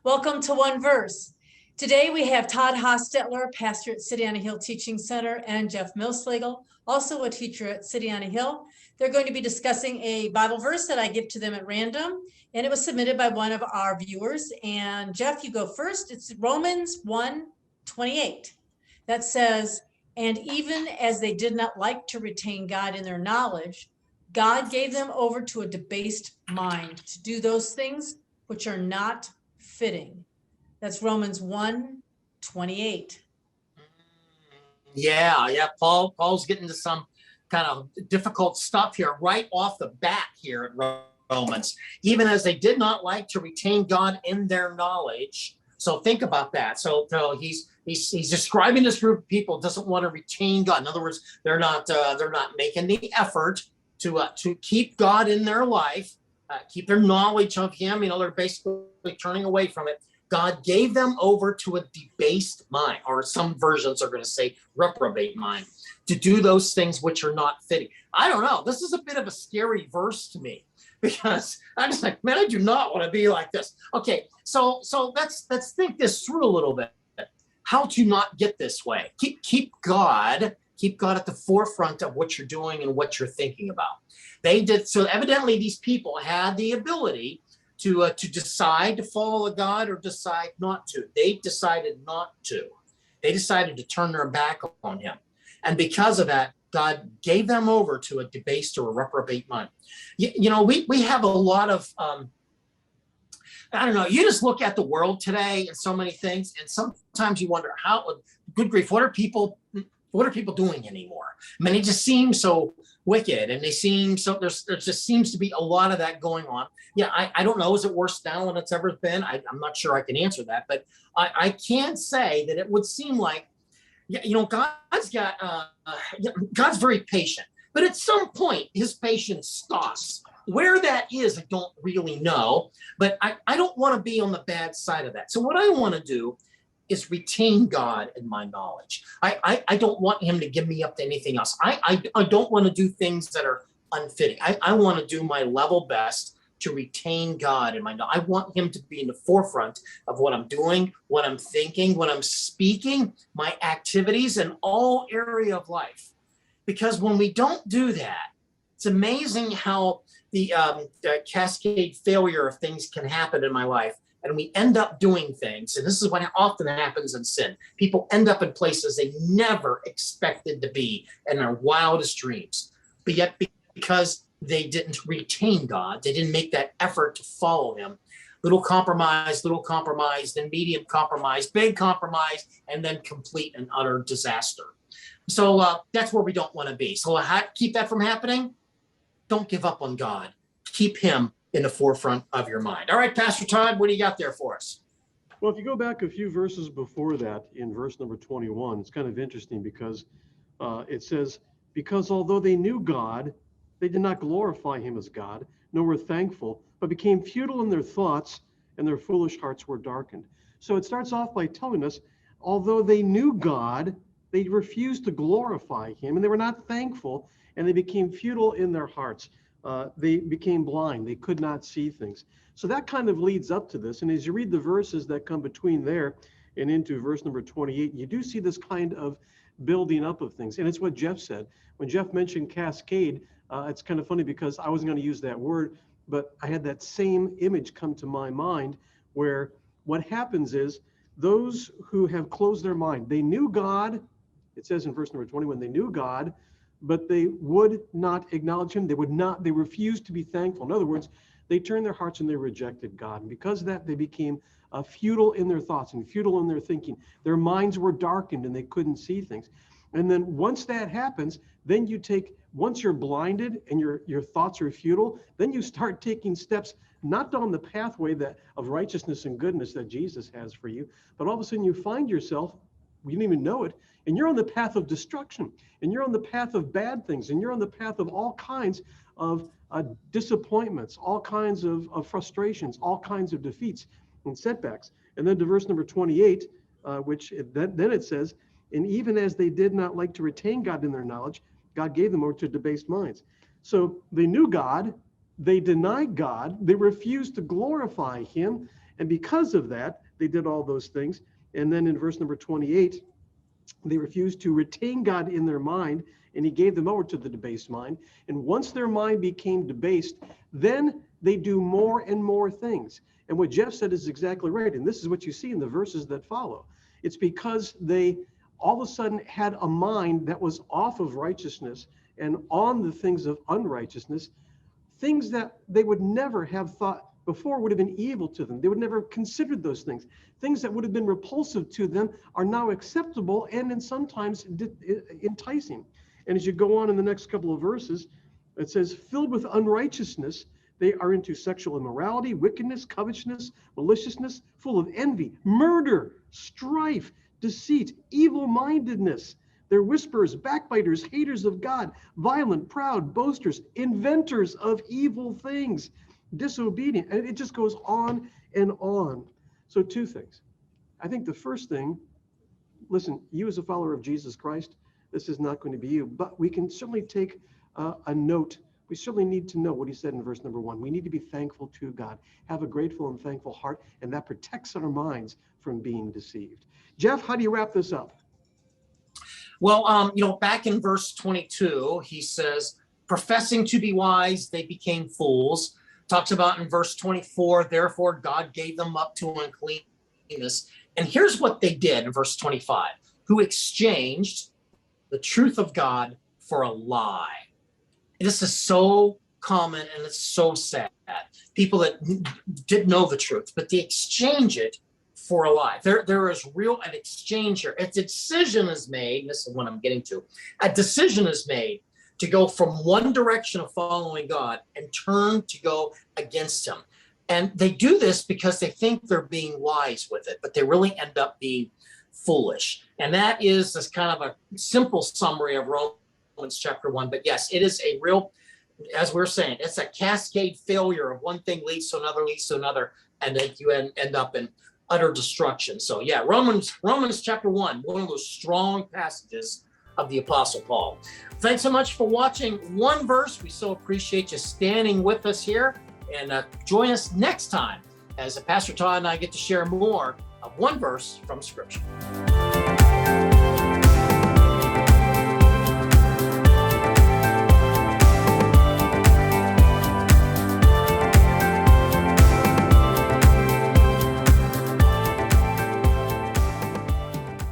Welcome to OneVerse. Today we have Todd Hostetler, pastor at City on a Hill Teaching Center, and Jeff Millslegel, also a teacher at City on a Hill. They're going to be discussing a Bible verse that I give to them at random, and it was submitted by one of our viewers. And Jeff, you go first. It's Romans 1:28 that says, "And even as they did not like to retain God in their knowledge, God gave them over to a debased mind to do those things which are not fitting." That's Romans 1:28. Yeah. Paul's getting to some kind of difficult stuff here right off the bat here at Romans. Even as they did not like to retain God in their knowledge. So think about that. So he's describing this group of people doesn't want to retain God. In other words, they're not making the effort to keep God in their life, keep their knowledge of Him. They're basically turning away from it. God gave them over to a debased mind, or some versions are going to say reprobate mind, to do those things which are not fitting. I don't know. This is a bit of a scary verse to me because I'm just like, man, I do not want to be like this. Okay, so let's think this through a little bit. How to not get this way? Keep God at the forefront of what you're doing and what you're thinking about. They did so. Evidently, these people had the ability to decide to follow God or decide not to. They decided not to. They decided to turn their back on Him. And because of that, God gave them over to a debased or a reprobate mind. We have a lot of, I don't know, you just look at the world today and so many things, and sometimes you wonder, good grief, what are people doing anymore? I mean, it just seems so wicked, and they seem so, there just seems to be a lot of that going on. Yeah, I don't know, is it worse now than it's ever been? I'm not sure I can answer that, but I can say that it would seem like, God's very patient, but at some point his patience stops. Where that is, I don't really know, but I don't want to be on the bad side of that. So what I want to do is retain God in my knowledge. I don't want Him to give me up to anything else. I don't want to do things that are unfitting. I want to do my level best to retain God in my knowledge. I want Him to be in the forefront of what I'm doing, what I'm thinking, what I'm speaking, my activities, in all area of life. Because when we don't do that, it's amazing how the cascade failure of things can happen in my life. And we end up doing things, and this is what often happens in sin. People end up in places they never expected to be in their wildest dreams. But yet, because they didn't retain God, they didn't make that effort to follow Him. Little compromise, then medium compromise, big compromise, and then complete and utter disaster. So that's where we don't want to be. So how to keep that from happening? Don't give up on God. Keep Him in the forefront of your mind. All right, Pastor Todd, what do you got there for us? Well, if you go back a few verses before that, in verse number 21, it's kind of interesting because it says, because although they knew God, they did not glorify Him as God, nor were thankful, but became futile in their thoughts, and their foolish hearts were darkened. So it starts off by telling us, although they knew God, they refused to glorify Him, and they were not thankful, and they became futile in their hearts. They became blind. They could not see things. So that kind of leads up to this. And as you read the verses that come between there and into verse number 28, you do see this kind of building up of things. And it's what Jeff said. When Jeff mentioned cascade, it's kind of funny because I wasn't going to use that word, but I had that same image come to my mind where what happens is those who have closed their mind, they knew God. It says in verse number 21, they knew God, but they would not acknowledge Him. They refused to be thankful. In other words, they turned their hearts and they rejected God. And because of that, they became futile in their thoughts and futile in their thinking. Their minds were darkened and they couldn't see things. And then once that happens, then once you're blinded and your thoughts are futile, then you start taking steps, not on the pathway of righteousness and goodness that Jesus has for you, but all of a sudden you find yourself, you didn't even know it, and you're on the path of destruction, and you're on the path of bad things, and you're on the path of all kinds of disappointments, all kinds of frustrations, all kinds of defeats and setbacks. And then to verse number 28, then it says, and even as they did not like to retain God in their knowledge, God gave them over to debased minds. So they knew God, they denied God, they refused to glorify Him, And because of that, they did all those things. And then in verse number 28, they refused to retain God in their mind, and he gave them over to the debased mind. And once their mind became debased, then they do more and more things. And what Jeff said is exactly right. And this is what you see in the verses that follow. It's because they all of a sudden had a mind that was off of righteousness and on the things of unrighteousness, things that they would never have thought before would have been evil to them. They would never have considered those things. Things that would have been repulsive to them are now acceptable and in sometimes enticing. And as you go on in the next couple of verses, it says, filled with unrighteousness, they are into sexual immorality, wickedness, covetousness, maliciousness, full of envy, murder, strife, deceit, evil-mindedness. They're whisperers, backbiters, haters of God, violent, proud, boasters, inventors of evil things, disobedient. And it just goes on and on. So two things. I think the first thing, listen, you as a follower of Jesus Christ, this is not going to be you, but we can certainly take a note. We certainly need to know what he said in verse number 1. We need to be thankful to God, have a grateful and thankful heart, and that protects our minds from being deceived. Jeff, how do you wrap this up? Well, back in verse 22, he says, professing to be wise, they became fools. Talks about in verse 24, therefore God gave them up to uncleanness. And here's what they did in verse 25, who exchanged the truth of God for a lie. This is so common and it's so sad. People that did know the truth, but they exchange it for a lie. There is real an exchange here. A decision is made, and this is what I'm getting to. A decision is made to go from one direction of following God and turn to go against him. And they do this because they think they're being wise with it, but they really end up being foolish. And that is this kind of a simple summary of Romans chapter 1. But yes, it is a real, as we're saying, it's a cascade failure of one thing leads to another, and then you end up in utter destruction. So yeah, Romans chapter 1, one of those strong passages of the Apostle Paul. Thanks so much for watching OneVerse. We so appreciate you standing with us here, and join us next time as Pastor Todd and I get to share more of OneVerse from Scripture.